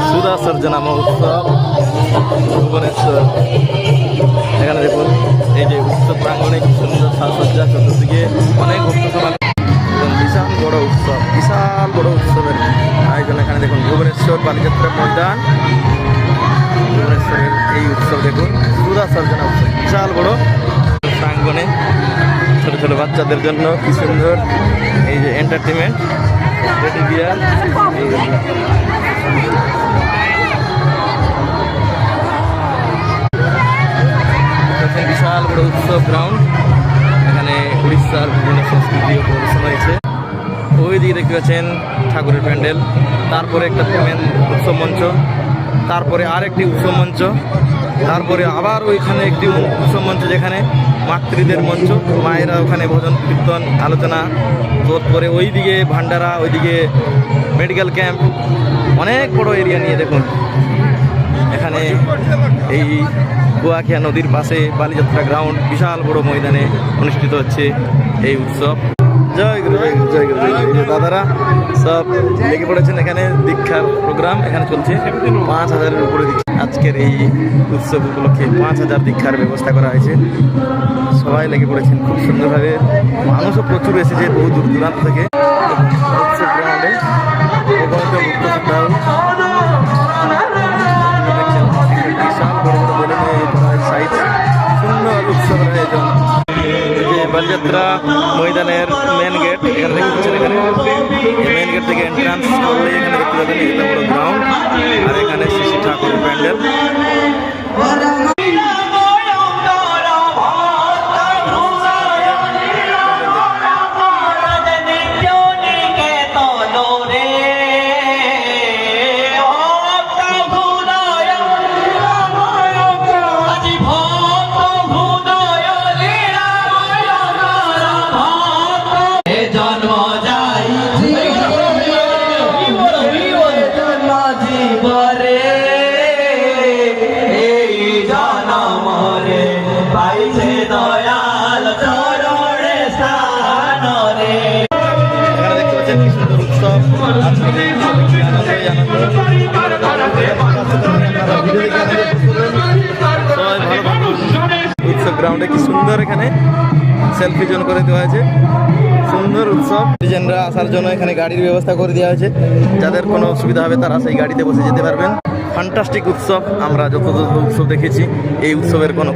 সুধা সর্জনা মহোৎসব ভুবনেশ্বর। এখানে দেখুন এই যে উৎসব প্রাঙ্গণে কি সুন্দর সাজসজ্জা, চতুর্দিকে অনেক ভক্তসভা, বিশাল বড় উৎসব, বিশাল বড় উৎসবের আয়োজন। এখানে দেখুন ভুবনেশ্বর বালিযাত্রা ময়দান, ভুবনেশ্বরের এই উৎসব দেখুন সুধা সর্জনা উৎসব, বিশাল বড় প্রাঙ্গণে ছোট ছোট বাচ্চাদের জন্য কি সুন্দর এই যে এন্টারটেনমেন্ট রেডি বিয়ার। বিশাল বড় উৎসব গ্রাউন্ড, এখানে উড়িষ্যার বিভিন্ন সংস্কৃতিও প্রদর্শন হয়েছে। ওই দিকে দেখতে পাচ্ছেন ঠাকুরের প্যান্ডেল, তারপরে একটা মেন উৎসব মঞ্চ, তারপরে আর একটি উৎসব মঞ্চ, তারপরে আবার ওইখানে একটি উৎসব মঞ্চ যেখানে মাতৃদের মঞ্চ, মায়েরা ওখানে ভজন কীর্তন আলোচনা, তারপরে ওইদিকে ভান্ডারা, ওইদিকে মেডিকেল ক্যাম্প, অনেক বড় এরিয়া নিয়ে দেখুন এখানে এই কুয়াখিয়া নদীর পাশে বালিযাত্রা গ্রাউন্ড, বিশাল বড় ময়দানে অনুষ্ঠিত হচ্ছে এই উৎসব। জয় গুরু, জয় গুরু, জয় গুরু, জয় গুরু। দাদারা সব লেগে পড়েছেন, এখানে দীক্ষার প্রোগ্রাম এখানে চলছে। 5000-এর উপরে আজকের এই উৎসব উপলক্ষে 5000 দীক্ষার ব্যবস্থা করা হয়েছে। সবাই লেগে পড়েছেন খুব সুন্দরভাবে, মানুষও প্রচুর এসেছে বহু দূর দূরান্ত থেকে উৎসব গ্রাউন্ডে। সুন্দর উৎসবের আয়োজন। যে বালিযাত্রা ময়দানের মেন গেট, এখানে দেখতে এখানে মেন গেট থেকে এন্ট্রান্স করলে এখানে দেখতে পাবেন এটা বড় গ্রাউন্ড, আর এখানে শ্রী ঠাকুর প্যান্ডেল। উৎসব গ্রাউন্ডে কি সুন্দর এখানে সেলফি জোন করে দেওয়া হয়েছে, সুন্দর উৎসব। ডিজাইনরা আসার জন্য এখানে গাড়ির ব্যবস্থা করে দেওয়া হয়েছে, যাদের কোনো অসুবিধা হবে তারা সেই গাড়িতে বসে যেতে পারবেন। ফ্যান্টাস্টিক উৎসব, আমরা যত উৎসব দেখেছি এই উৎসবের কোনো